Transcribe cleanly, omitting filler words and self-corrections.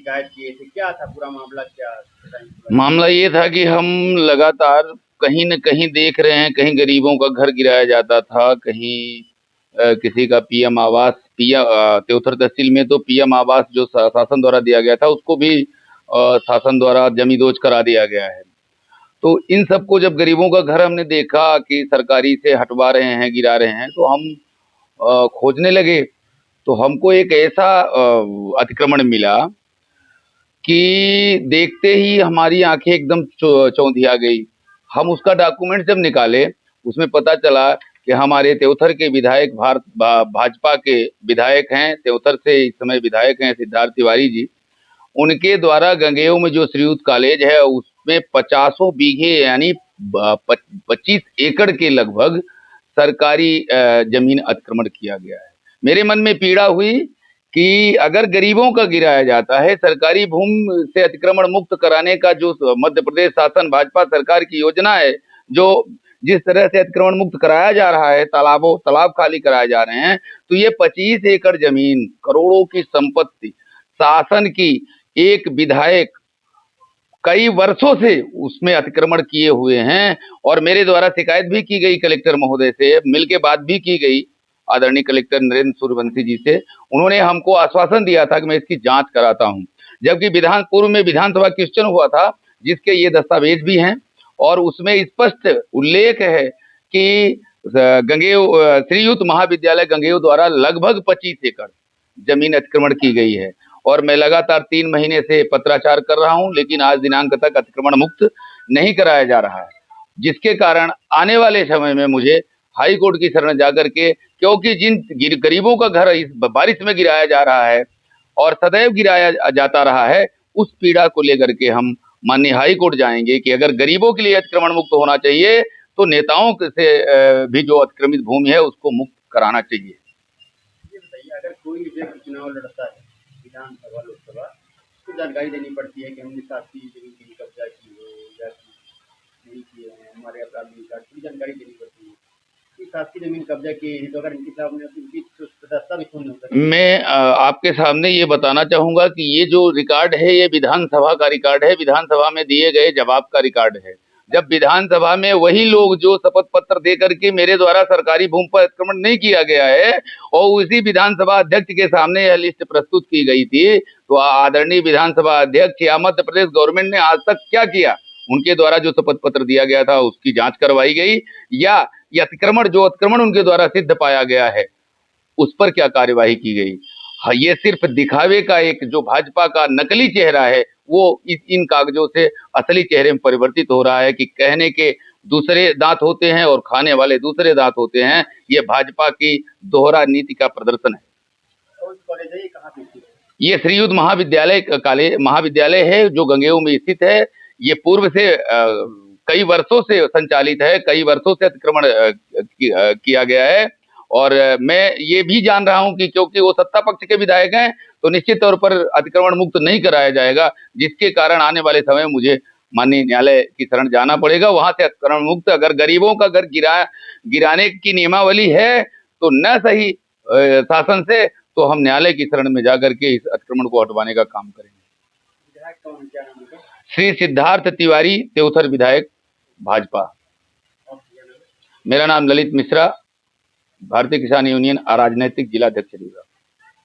शिकायत किए थे, क्या था पूरा मामला, क्या मामला ये था कि हम लगातार कहीं न कहीं देख रहे हैं, कहीं गरीबों का घर गिराया जाता था, कहीं किसी का पीएम आवास त्योथर तहसील में तो पीएम आवास जो शासन द्वारा दिया गया था उसको भी शासन द्वारा जमींदोज करा दिया गया है। तो इन सबको जब गरीबों का घर हमने देखा कि सरकारी से हटवा रहे हैं, गिरा रहे हैं, तो हम खोजने लगे। तो हमको एक ऐसा अतिक्रमण मिला कि देखते ही हमारी आंखें एकदम चौंधिया गई। हम उसका डॉक्यूमेंट जब निकाले, उसमें पता चला कि हमारे त्योथर के विधायक भाजपा के विधायक हैं, त्योथर से इस समय विधायक हैं सिद्धार्थ तिवारी जी। उनके द्वारा गंगेय में जो श्रीयुत कॉलेज है उसमें 50 बीघे यानी 25 एकड़ के लगभग सरकारी जमीन अतिक्रमण किया गया है। मेरे मन में पीड़ा हुई कि अगर गरीबों का गिराया जाता है, सरकारी भूमि से अतिक्रमण मुक्त कराने का जो मध्य प्रदेश शासन भाजपा सरकार की योजना है, जो जिस तरह से अतिक्रमण मुक्त कराया जा रहा है, तालाब खाली कराए जा रहे हैं, तो ये 25 एकड़ जमीन, करोड़ों की संपत्ति शासन की, एक विधायक कई वर्षों से उसमें अतिक्रमण किए हुए हैं और मेरे द्वारा शिकायत भी की गई कलेक्टर महोदय से, मिल के बात भी की गई आदरणीय कलेक्टर नरेंद्र सूर्यवंशी जी से। उन्होंने हमको आश्वासन दिया था कि मैं इसकी जांच कराता हूं, जबकि पूर्व में विधानसभा क्वेश्चन हुआ था जिसके ये दस्तावेज भी हैं और उसमें स्पष्ट उल्लेख है कि श्रीयुत महाविद्यालय गंगेय द्वारा लगभग 25 एकड़ जमीन अतिक्रमण की गई है और मैं लगातार 3 महीने से पत्राचार कर रहा हूं, लेकिन आज दिनांक तक अतिक्रमण मुक्त नहीं कराया जा रहा है, जिसके कारण आने वाले समय में मुझे हाई कोर्ट की शरण जाकर के, क्योंकि जिन गरीबों का घर इस बारिश में गिराया जा रहा है और सदैव गिराया जाता रहा है, उस पीड़ा को लेकर के हम माननीय हाई कोर्ट जाएंगे कि अगर गरीबों के लिए अतिक्रमण मुक्त होना चाहिए तो नेताओं से भी जो अतिक्रमित भूमि है उसको मुक्त कराना चाहिए। ये बताइए, अगर कोई व्यक्ति चुनाव लड़ता है विधानसभा लोकसभा, तो जानकारी देनी पड़ती है कि हमने शासकीय जमीन की कब्जा की है या नहीं किए हैं, हमारे अपराधी रिकॉर्ड की जानकारी देनी पड़ती है कि शासकीय जमीन कब्जा की है, तो अगर इनके साथ उनकी सदस्यता भी खून होता है। मैं आपके सामने ये बताना चाहूंगा कि ये जो रिकॉर्ड है ये विधानसभा का रिकॉर्ड है, विधानसभा में दिए गए जवाब का रिकॉर्ड है। जब विधानसभा में वही लोग जो शपथ पत्र दे करके मेरे द्वारा सरकारी भूमि पर अतिक्रमण नहीं किया गया है और उसी विधानसभा अध्यक्ष के सामने यह लिस्ट प्रस्तुत की गई थी, तो आदरणीय विधानसभा अध्यक्ष या मध्य प्रदेश गवर्नमेंट ने आज तक क्या किया? उनके द्वारा जो शपथ पत्र दिया गया था उसकी जांच करवाई गई या अतिक्रमण उनके द्वारा सिद्ध पाया गया है उस पर क्या कार्यवाही की गई? हाँ, ये सिर्फ दिखावे का एक जो भाजपा का नकली चेहरा है वो इन कागजों से असली चेहरे में परिवर्तित हो रहा है कि कहने के दूसरे दांत होते हैं और खाने वाले दूसरे दांत होते हैं। ये भाजपा की दोहरा नीति का प्रदर्शन है। कॉलेज है ये कहाँ पे स्थित है? ये श्रीयुत महाविद्यालय है जो गंगेय में स्थित है। ये पूर्व से कई वर्षों से संचालित है, कई वर्षों से अतिक्रमण किया गया है और मैं ये भी जान रहा हूं कि क्योंकि वो सत्ता पक्ष के विधायक हैं तो निश्चित तौर पर अतिक्रमण मुक्त नहीं कराया जाएगा, जिसके कारण आने वाले समय में मुझे माननीय न्यायालय की शरण जाना पड़ेगा। वहां से अतिक्रमण मुक्त अगर गरीबों का घर गिराने की नियमावली है तो न सही शासन से, तो हम न्यायालय की शरण में जाकर के इस अतिक्रमण को हटवाने का काम करेंगे। विधायक कौन है, क्या नाम है? श्री सिद्धार्थ तिवारी, त्योथर विधायक, भाजपा। मेरा नाम ललित मिश्रा, भारतीय किसान यूनियन राजनैतिक जिला अध्यक्ष रीवा।